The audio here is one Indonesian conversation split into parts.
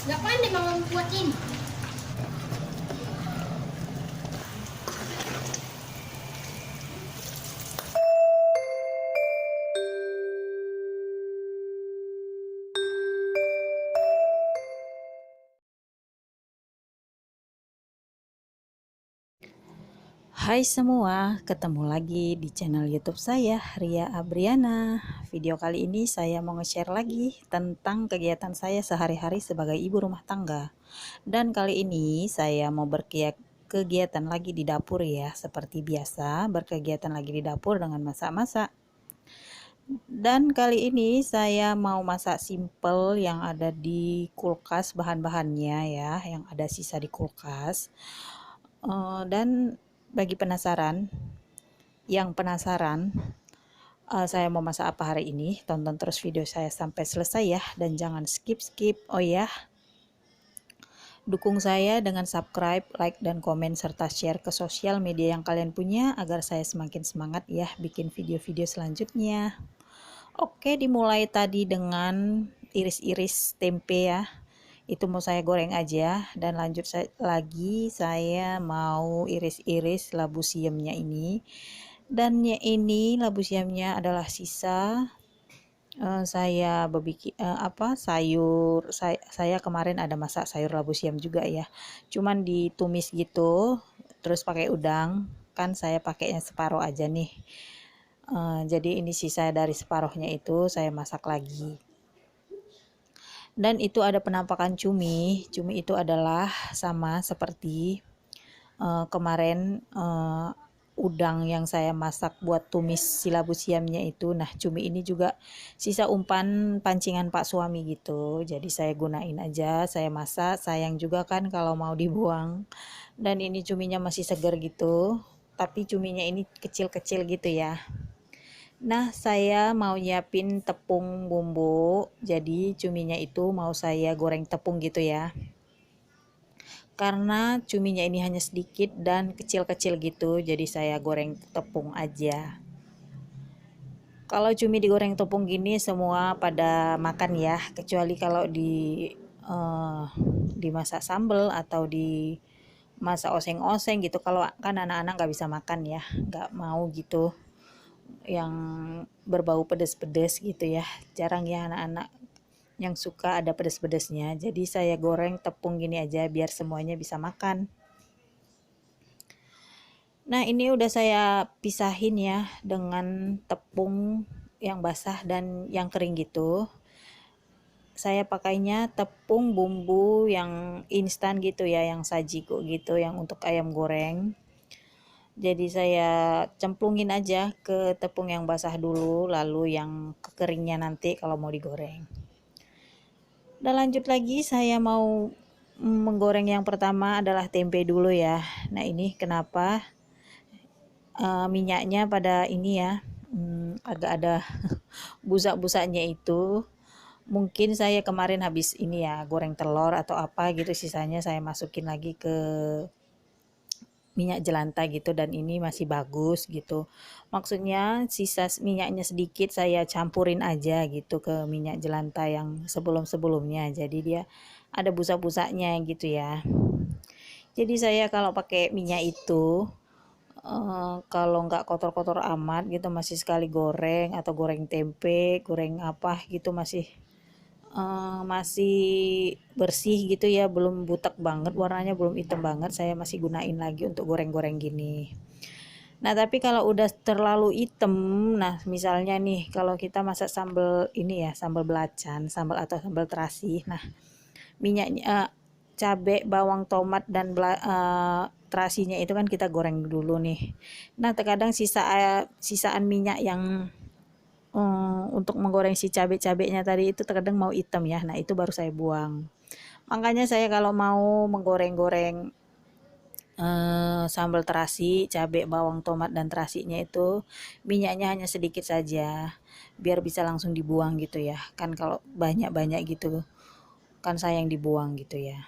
Nggak pandai mama buat ini. Hai semua, ketemu lagi di channel YouTube saya, Ria Abriana. Video kali ini saya mau nge-share lagi tentang kegiatan saya sehari-hari sebagai ibu rumah tangga. Dan kali ini saya mau berkegiatan lagi di dapur ya, seperti biasa, berkegiatan lagi di dapur dengan masak-masak. Dan kali ini saya mau masak simple yang ada di kulkas, bahan-bahannya ya, yang ada sisa di kulkas. Dan bagi yang penasaran saya mau masak apa hari ini, tonton terus video saya sampai selesai ya, dan jangan skip. Oh ya, dukung saya dengan subscribe, like, dan komen serta share ke sosial media yang kalian punya agar saya semakin semangat ya bikin video-video selanjutnya. Oke, dimulai tadi dengan iris-iris tempe ya. Itu mau saya goreng aja, dan lanjut lagi saya mau iris-iris labu siamnya ini. Dan ini labu siamnya adalah sisa saya saya kemarin ada masak sayur labu siam juga ya. Cuman ditumis gitu, terus pakai udang. Kan saya pakainya separuh aja nih. Jadi ini sisa dari separuhnya itu saya masak lagi. Dan itu ada penampakan cumi. Cumi itu adalah sama seperti kemarin udang yang saya masak buat tumis si labu siamnya itu. Nah, cumi ini juga sisa umpan pancingan Pak suami gitu. Jadi saya gunain aja, saya masak. Sayang juga kan kalau mau dibuang. Dan ini cuminya masih segar gitu. Tapi cuminya ini kecil-kecil gitu ya. Nah, saya mau nyiapin tepung bumbu. Jadi cuminya itu mau saya goreng tepung gitu ya. Karena cuminya ini hanya sedikit dan kecil-kecil gitu, jadi saya goreng tepung aja. Kalau cumi digoreng tepung gini semua pada makan ya, kecuali kalau dimasak sambal atau dimasak oseng-oseng gitu. Kalau kan anak-anak nggak bisa makan ya, nggak mau gitu yang berbau pedes-pedes gitu ya. Jarang ya anak-anak yang suka ada pedes-pedesnya. Jadi saya goreng tepung gini aja biar semuanya bisa makan. Nah, ini udah saya pisahin ya dengan tepung yang basah dan yang kering gitu. Saya pakainya tepung bumbu yang instan gitu ya, yang sajiku gitu, yang untuk ayam goreng. Jadi saya cemplungin aja ke tepung yang basah dulu, lalu yang kekeringnya nanti kalau mau digoreng. Dan lanjut lagi saya mau menggoreng yang pertama adalah tempe dulu ya. Nah, ini kenapa minyaknya pada ini ya, agak ada busak-busaknya itu. Mungkin saya kemarin habis ini ya goreng telur atau apa gitu, sisanya saya masukin lagi ke minyak jelantah gitu, dan ini masih bagus gitu. Maksudnya sisa minyaknya sedikit saya campurin aja gitu ke minyak jelantah yang sebelum-sebelumnya. Jadi dia ada busak-busaknya gitu ya. Jadi saya kalau pakai minyak itu kalau nggak kotor-kotor amat gitu, masih sekali goreng atau goreng tempe, goreng apa gitu masih bersih gitu ya, belum butek banget warnanya, belum hitam banget, saya masih gunain lagi untuk goreng-goreng gini. Nah, tapi kalau udah terlalu hitam, nah misalnya nih kalau kita masak sambal ini ya, sambal belacan, sambal atau sambal terasi. Nah, minyaknya cabai, bawang, tomat, dan terasinya itu kan kita goreng dulu nih. Nah, terkadang sisaan minyak yang untuk menggoreng si cabai-cabainya tadi itu terkadang mau hitam ya. Nah, itu baru saya buang. Makanya saya kalau mau menggoreng-goreng sambal terasi, cabai, bawang, tomat, dan terasinya itu minyaknya hanya sedikit saja biar bisa langsung dibuang gitu ya. Kan kalau banyak-banyak gitu kan sayang dibuang gitu ya.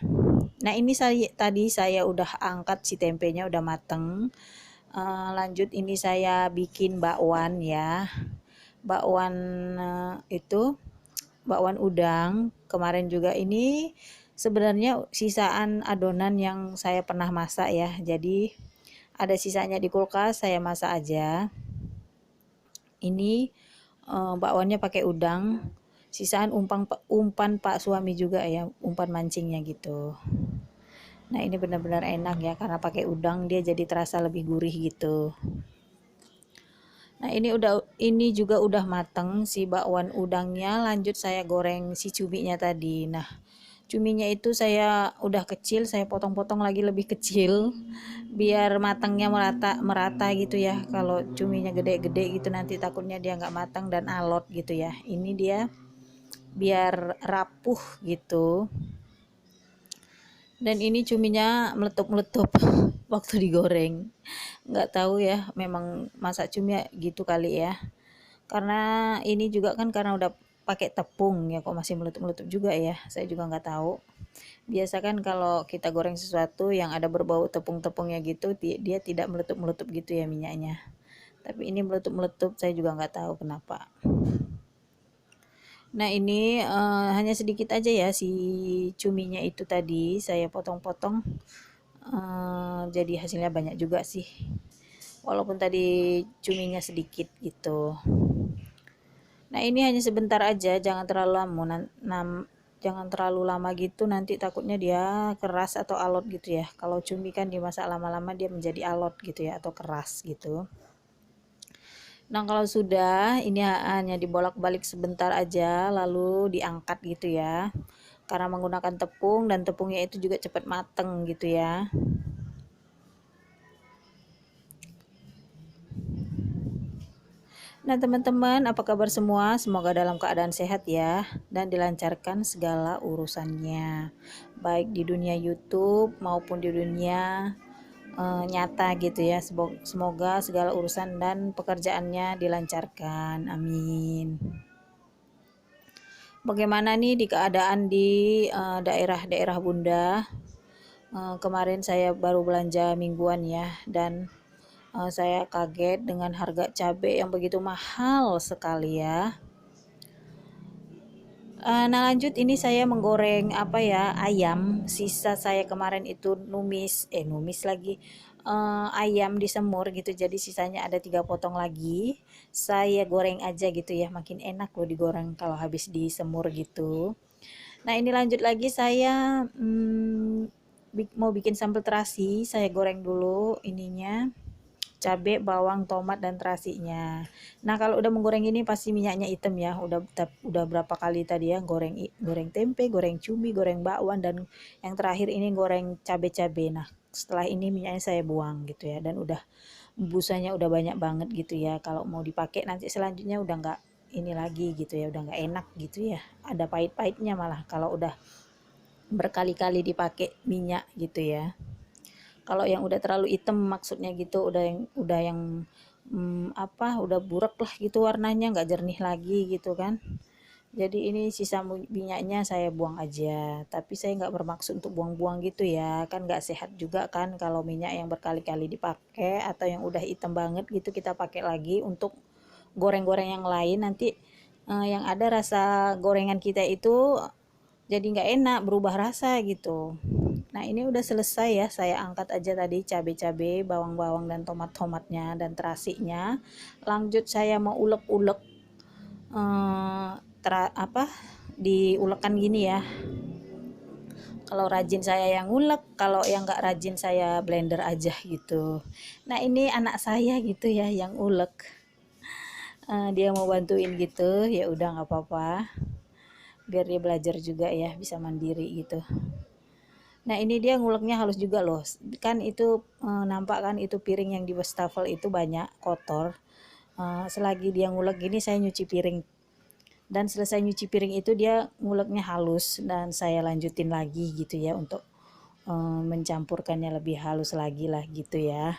Nah, ini tadi saya udah angkat si tempenya udah mateng. Lanjut ini saya bikin bakwan ya. Bakwan itu bakwan udang. Kemarin juga ini sebenarnya sisaan adonan yang saya pernah masak ya, jadi ada sisanya di kulkas, saya masak aja. Ini bakwannya pakai udang, sisaan umpan Pak suami juga ya, umpan mancingnya gitu. Nah ini benar-benar enak ya, karena pakai udang dia jadi terasa lebih gurih gitu. Nah ini juga udah mateng si bakwan udangnya, lanjut saya goreng si cuminya tadi. Nah cuminya itu saya udah kecil, saya potong-potong lagi lebih kecil biar matangnya merata merata gitu ya. Kalau cuminya gede-gede gitu nanti takutnya dia nggak matang dan alot gitu ya. Ini dia biar rapuh gitu. Dan ini cuminya meletup-meletup waktu digoreng. Nggak tahu ya, memang masak cumi gitu kali ya. Karena ini juga kan karena udah pakai tepung ya, kok masih meletup-meletup juga ya. Saya juga nggak tahu. Biasa kan kalau kita goreng sesuatu yang ada berbau tepung-tepungnya gitu, dia tidak meletup-meletup gitu ya minyaknya. Tapi ini meletup-meletup, saya juga nggak tahu kenapa. Nah ini hanya sedikit aja ya si cuminya itu tadi saya potong-potong, jadi hasilnya banyak juga sih. Walaupun tadi cuminya sedikit gitu. Nah ini hanya sebentar aja, jangan terlalu lama, jangan terlalu lama gitu, nanti takutnya dia keras atau alot gitu ya. Kalau cumi kan dimasak lama-lama dia menjadi alot gitu ya, atau keras gitu. Nah kalau sudah, ini hanya dibolak-balik sebentar aja, lalu diangkat gitu ya. Karena menggunakan tepung dan tepungnya itu juga cepat mateng gitu ya. Nah teman-teman, apa kabar semua? Semoga dalam keadaan sehat ya, dan dilancarkan segala urusannya, baik di dunia YouTube maupun di dunia nyata gitu ya. Semoga segala urusan dan pekerjaannya dilancarkan, amin. Bagaimana nih di keadaan di daerah-daerah Bunda? Kemarin saya baru belanja mingguan ya, dan saya kaget dengan harga cabai yang begitu mahal sekali ya. Nah lanjut, ini saya menggoreng apa ya, ayam. Sisa saya kemarin itu numis lagi, ayam disemur gitu. Jadi sisanya ada 3 potong lagi. Saya goreng aja gitu ya, makin enak loh digoreng kalau habis disemur gitu. Nah ini lanjut lagi saya mau bikin sambal terasi. Saya goreng dulu ininya, cabai, bawang, tomat dan terasinya. Nah, kalau udah menggoreng ini pasti minyaknya hitam ya. Udah berapa kali tadi ya goreng tempe, goreng cumi, goreng bakwan, dan yang terakhir ini goreng cabai-cabai. Nah, setelah ini minyaknya saya buang gitu ya, dan udah busanya udah banyak banget gitu ya. Kalau mau dipakai nanti selanjutnya udah nggak ini lagi gitu ya, udah nggak enak gitu ya. Ada pahit-pahitnya malah kalau udah berkali-kali dipakai minyak gitu ya. Kalau yang udah terlalu hitam maksudnya gitu, udah yang udah burak lah gitu warnanya, nggak jernih lagi gitu kan. Jadi ini sisa minyaknya saya buang aja, tapi saya nggak bermaksud untuk buang-buang gitu ya, kan nggak sehat juga kan kalau minyak yang berkali-kali dipakai atau yang udah hitam banget gitu kita pakai lagi untuk goreng-goreng yang lain, nanti yang ada rasa gorengan kita itu jadi nggak enak, berubah rasa gitu. Nah ini udah selesai ya, saya angkat aja tadi cabai-cabai, bawang-bawang dan tomat-tomatnya dan terasinya. Lanjut saya mau ulek-ulek, eh, diulekan gini ya. Kalau rajin saya yang ulek, kalau yang nggak rajin saya blender aja gitu. Nah ini anak saya gitu ya yang ulek. Dia mau bantuin gitu, ya udah nggak apa-apa. Biar dia belajar juga ya, bisa mandiri gitu. Nah ini dia nguleknya halus juga loh. Kan itu nampak kan itu piring yang di wastafel itu banyak kotor. Selagi dia ngulek gini saya nyuci piring. Dan selesai nyuci piring itu dia nguleknya halus dan saya lanjutin lagi gitu ya untuk mencampurkannya lebih halus lagi lah gitu ya.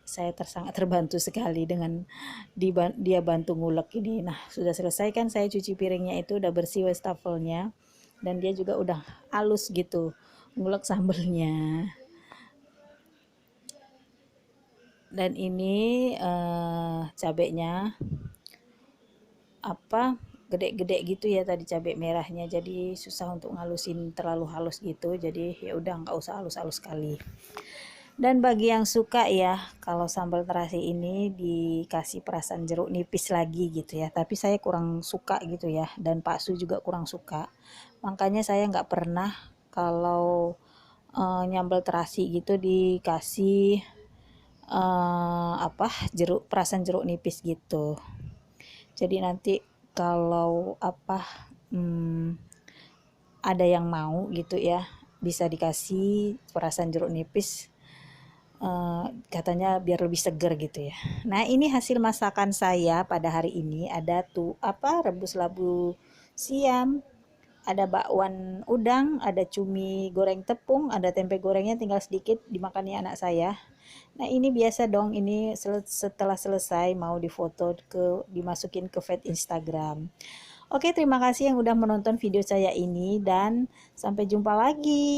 Saya sangat terbantu sekali dengan dia bantu ngulek ini. Nah sudah selesai kan saya cuci piringnya itu udah bersih wastafelnya. Dan dia juga udah halus gitu ngulek sambelnya. Dan ini cabenya gede-gede gitu ya tadi cabai merahnya, jadi susah untuk ngalusin terlalu halus gitu, jadi ya udah nggak usah halus-halus sekali. Dan bagi yang suka ya, kalau sambal terasi ini dikasih perasan jeruk nipis lagi gitu ya, tapi saya kurang suka gitu ya, dan Pak Su juga kurang suka. Makanya saya nggak pernah kalau nyambal terasi gitu dikasih perasan jeruk nipis gitu. Jadi nanti kalau ada yang mau gitu ya, bisa dikasih perasan jeruk nipis, katanya biar lebih seger gitu ya. Nah, ini hasil masakan saya pada hari ini. Ada tuh rebus labu siam, ada bakwan udang, ada cumi goreng tepung, ada tempe gorengnya tinggal sedikit dimakannya anak saya. Nah, ini biasa dong, ini setelah selesai mau difoto dimasukin ke feed Instagram. Oke, terima kasih yang udah menonton video saya ini dan sampai jumpa lagi.